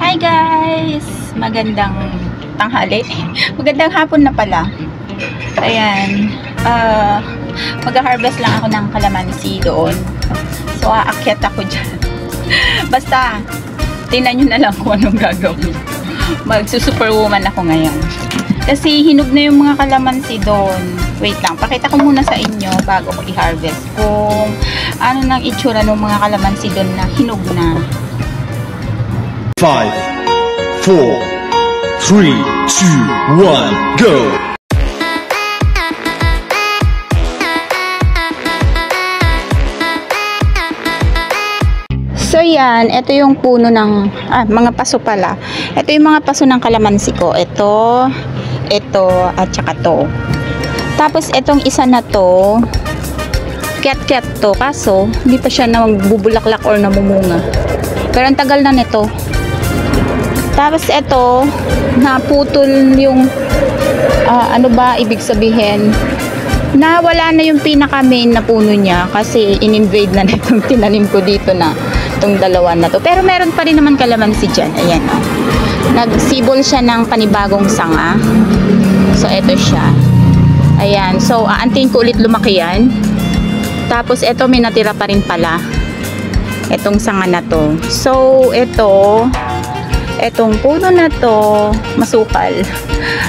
Hi guys! Magandang tanghali. Magandang hapon na pala. Ayan. Mag-harvest lang ako ng kalamansi doon. So, aakyat ako dyan. Basta, tingnan nyo na lang kung anong gagawin. Magsusuperwoman ako ngayon. Kasi hinog na yung mga kalamansi doon. Wait lang, pakita ko muna sa inyo bago ko i-harvest kung ano nang itsura ng mga kalamansi doon na hinog na. 5, 4, 3, 2, 1, go! So yan, ito yung puno ng mga paso pala. Ito yung mga paso ng kalamansi ko. Ito, at saka to. Tapos itong isa na to, ket-ket to. Kaso, hindi pa siya nagbubulaklak or namumunga. Pero ang tagal na nito. Tapos ito, naputol yung, ano ba ibig sabihin? Nawala na yung pinaka main na puno niya kasi in-invade na itong tinanim ko dito na itong dalawa na to. Pero meron pa rin naman kalamansi dyan. Ayan o. Nagsibol siya ng panibagong sanga. So ito siya. Ayan. So aantayin ko ulit lumaki yan. Tapos ito may natira pa rin pala. Itong sanga na to. So etong puno na to masukal.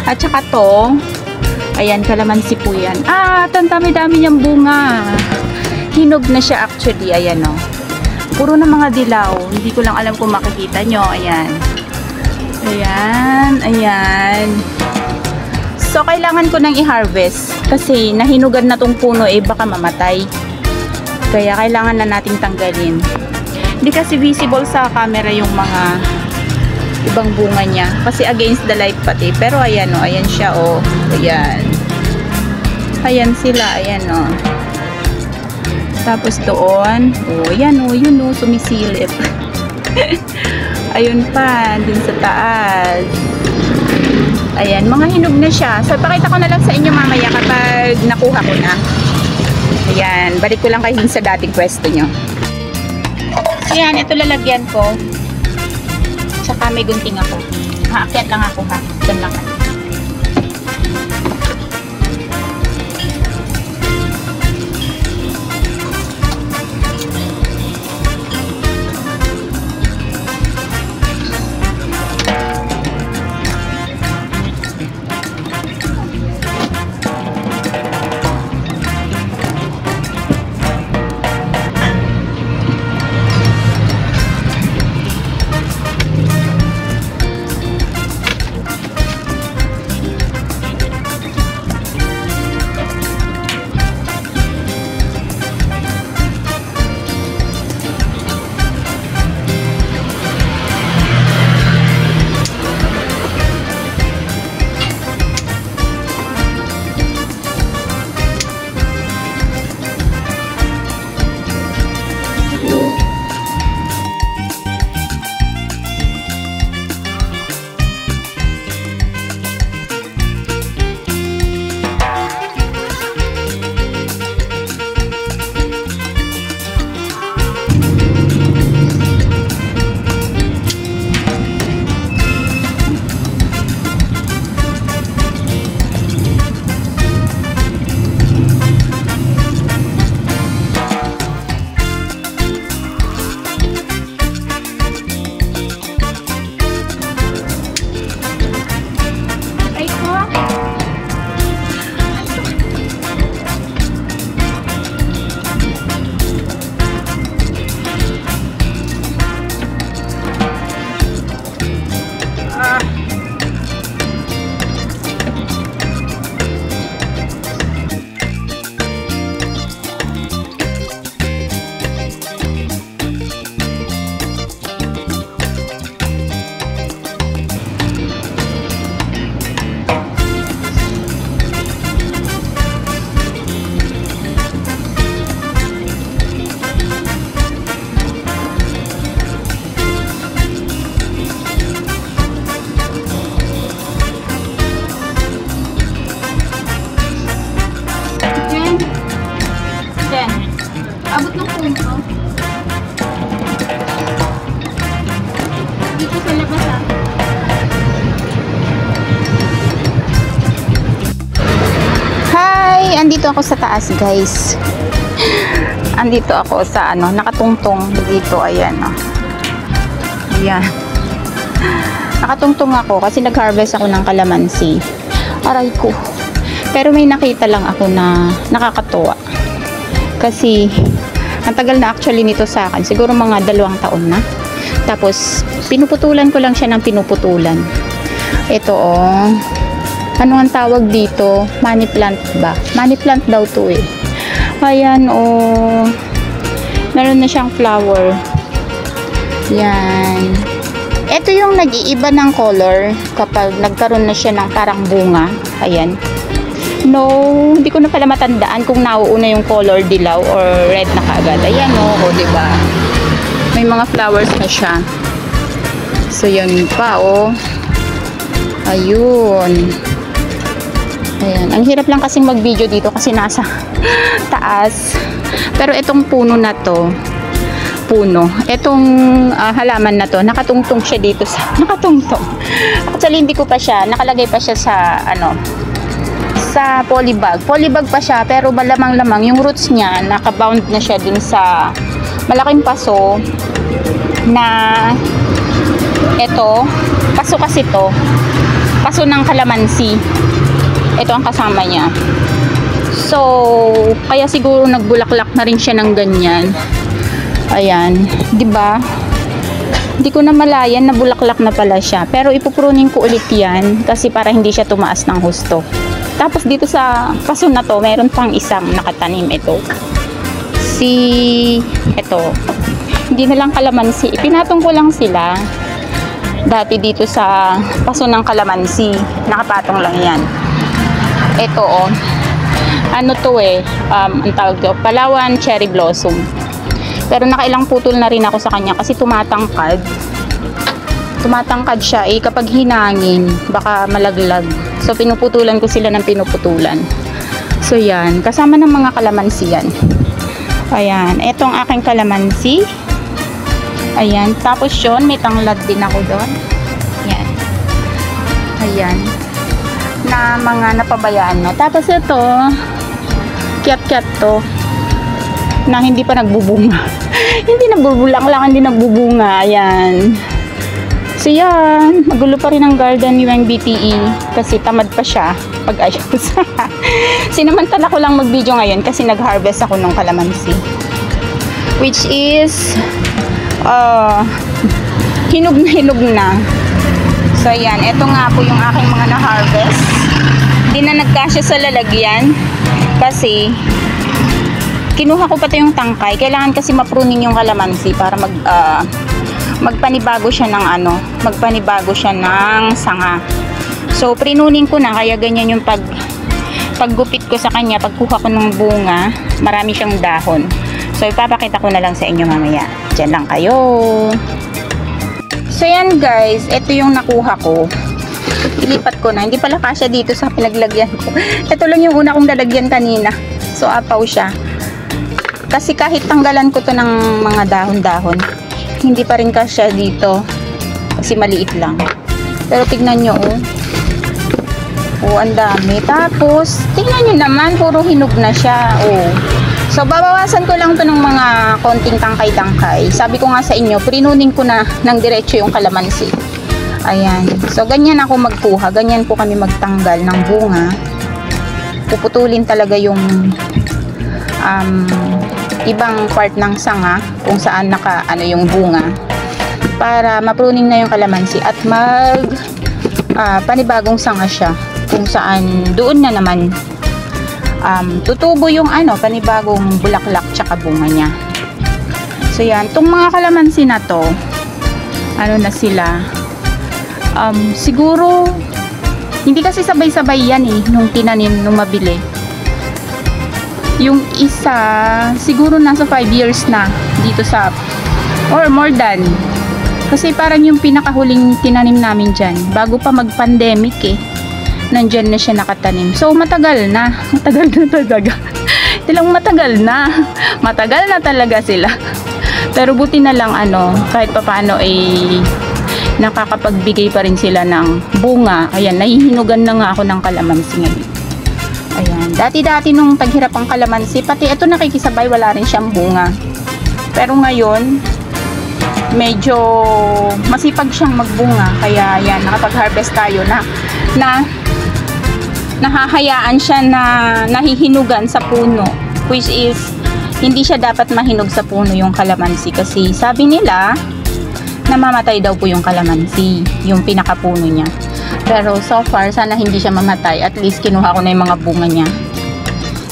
At saka to, ayan, kalamansi po yan. Ang dami-dami niyang bunga. Hinog na siya actually. Ayan o. Puro na mga dilaw. Hindi ko lang alam kung makikita nyo. Ayan. Ayan. So, kailangan ko nang i-harvest. Kasi nahinugan na tong puno baka mamatay. Kaya kailangan na nating tanggalin. Hindi kasi visible sa camera yung mga ibang bunga niya. Kasi against the light pati. Pero ayan o. Ayan siya o. Ayan. Ayan sila. Ayan o. Tapos doon, yan yun sumisilip. Ayun pa, dun sa taas. Ayan, mga hinog na siya. So, pakita ko na lang sa inyo mamaya kapag nakuha ko na. Ayan, balik ko lang kayo sa dating pwesto nyo. Ayan, ito lalagyan ko. Tsaka may gunting ako. Aakyat lang ako ha. Doon lang kayo. Andito ako sa taas, guys. Andito ako sa ano, nakatungtong dito, ayan, oh. Ayan. Nakatungtong ako kasi nag-harvest ako ng kalamansi. Aray ko. Pero may nakita lang ako na nakakatuwa. Kasi ang tagal na actually nito sa akin. Siguro mga 2 taon na. Tapos pinuputulan ko lang siya ng pinuputulan. Ito, oh. Ano ang tawag dito? Money plant ba? Money plant daw to eh. Ayan, oh. Meron na siyang flower. Yan. Ito yung nag-iiba ng color kapag nagkaroon na siya ng parang bunga. Ayan. No, hindi ko na pala matandaan kung nauuna yung color dilaw or red na kaagad. Ayan, oh, diba? May mga flowers na siya. So, yun pa, oh. Ayun. Ayan. Ang hirap lang kasing mag-video dito kasi nasa taas. Pero itong puno na to, itong halaman na to, nakatungtong siya dito sa, nakatungtong. Actually, hindi ko pa siya, nakalagay pa siya sa, ano, sa polybag. Polybag pa siya, pero malamang-lamang yung roots niya, nakabound na siya dun sa malaking paso na, eto, paso kasi to, paso ng kalamansi. Ito ang kasama niya. So, kaya siguro nagbulaklak na rin siya ng ganyan. Ayan, 'di ba? Hindi ko na malayan na bulaklak na pala siya. Pero ipupruning ko ulit 'yan kasi para hindi siya tumaas ng husto. Tapos dito sa paso na 'to, mayroon pang isang nakatanim ito. Ito. Hindi na lang kalamansi. Ipinatong ko lang sila. Dati dito sa paso ng kalamansi, nakapatong lang 'yan. Ito, oh. Ano to eh, ang tawag to, Palawan cherry blossom. Pero nakailang putol na rin ako sa kanya kasi tumatangkad siya eh, kapag hinangin baka malaglag. So pinuputulan ko sila ng pinuputulan. So yan, kasama ng mga kalamansi yan. Ayan, etong aking kalamansi. Ayan, tapos yun, may tanglad din ako doon. Yan. Ayan, na mga napabayaan na. Tapos ito, kiat-kiat to na hindi pa nagbubunga. Hindi nagbubulak lang, hindi nagbubunga. Ayan. So yan, magulo pa rin ang garden ni Weng BTE kasi tamad pa siya pag-ayos. Sinamantala ko lang mag-video ngayon kasi nag-harvest ako ng kalamansi. Which is hinog na. So yan, ito nga po yung aking mga na-harvest. Hindi na nagkasya sa lalagyan kasi kinuha ko pa ito yung tangkay. Kailangan kasi mapruning yung kalamansi para magpanibago siya ng ano, magpanibago siya ng sanga. So prinuning ko na kaya ganyan yung paggupit ko sa kanya, pagkuha ko ng bunga, marami siyang dahon. So ipapakita ko na lang sa inyo mamaya. Diyan lang kayo. So yan guys, ito yung nakuha ko. Ilipat ko na. Hindi pala kasya dito sa pinaglagyan ko. Ito lang yung una kong lalagyan kanina. So apaw siya. Kasi kahit tanggalan ko to ng mga dahon-dahon, hindi pa rin kasya dito. Kasi maliit lang. Pero tignan nyo, oh. Oh, ang dami. Tapos, tignan nyo naman, puro hinog na siya. Oh. So, babawasan ko lang to ng mga konting tangkay-tangkay. Sabi ko nga sa inyo, prinuning ko na ng diretso yung kalamansi. Ayan. So, ganyan ako magkuha. Ganyan po kami magtanggal ng bunga. Puputulin talaga yung ibang part ng sanga kung saan yung bunga. Para mapruning na yung kalamansi at panibagong sanga siya. Kung saan doon na naman tutubo yung panibagong bulaklak tsaka bunga niya. So yan, itong mga kalamansi na to, na sila, siguro hindi kasi sabay-sabay yan nung tinanim, nung mabili. Yung isa siguro nasa 5 years na dito sa, or more than, kasi parang yung pinakahuling tinanim namin dyan bago pa mag-pandemic nandyan na siya nakatanim. So matagal na talaga. Matagal na talaga sila. Pero buti na lang kahit papaano nakakapagbigay pa rin sila ng bunga. Ayan, nahihinugan na nga ako ng kalamansi ngayon. Ayan. Dati-dati nung taghirap ang kalamansi, pati ito nakikisabay, wala rin siyang bunga. Pero ngayon, medyo masipag siyang magbunga. Kaya yan, nakapag-harvest tayo na nahahayaan siya na nahihinugan sa puno. Which is, hindi siya dapat mahinog sa puno yung kalamansi. Kasi sabi nila, namamatay daw po yung kalamansi, yung pinakapuno niya. Pero so far, sana hindi siya mamatay. At least kinuha ko na yung mga bunga niya.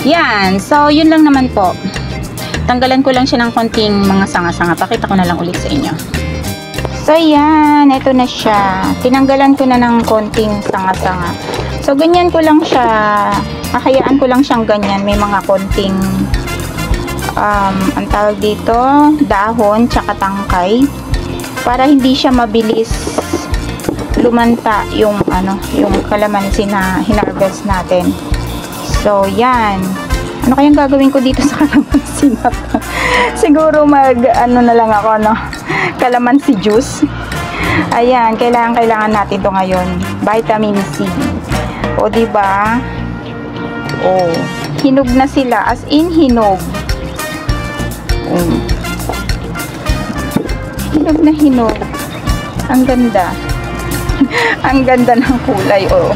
Yan. So, yun lang naman po. Tanggalan ko lang siya ng konting mga sanga-sanga. Pakita ko na lang ulit sa inyo. So, yan. Ito na siya. Tinanggalan ko na ng konting sanga-sanga. So, ganyan ko lang siya. Kakayaan ko lang siyang ganyan. May mga konting ang tawag dito, dahon, tsaka tangkay. Para hindi siya mabilis lumanta yung kalamansi na hinarvest natin. So, yan. Ano kayang gagawin ko dito sa kalamansi na to? Siguro na lang ako, kalamansi juice. Ayan, kailangan natin to ngayon. Vitamin C. O, diba? O, hinog na sila. As in, hinog. O. Hinog na hinog. Ang ganda. Ang ganda ng kulay. O,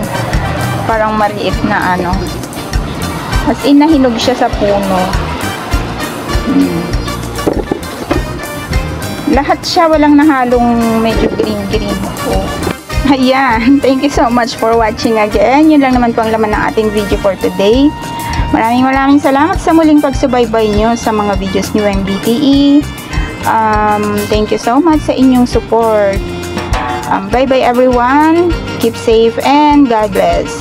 parang maliit na As in, nahinog siya sa puno. Lahat siya walang nahalong medyo green-green po. Ayan. Thank you so much for watching again. Yun lang naman po ang laman ng ating video for today. Maraming salamat sa muling pagsubaybay nyo sa mga videos ni MBTE. Thank you so much sa inyong support. Bye-bye everyone. Keep safe and God bless.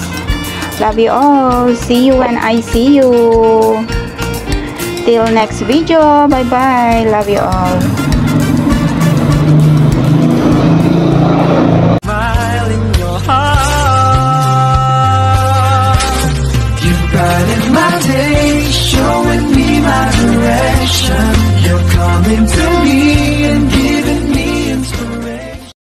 Love you all. See you when I see you. Till next video. Bye-bye. Love you all.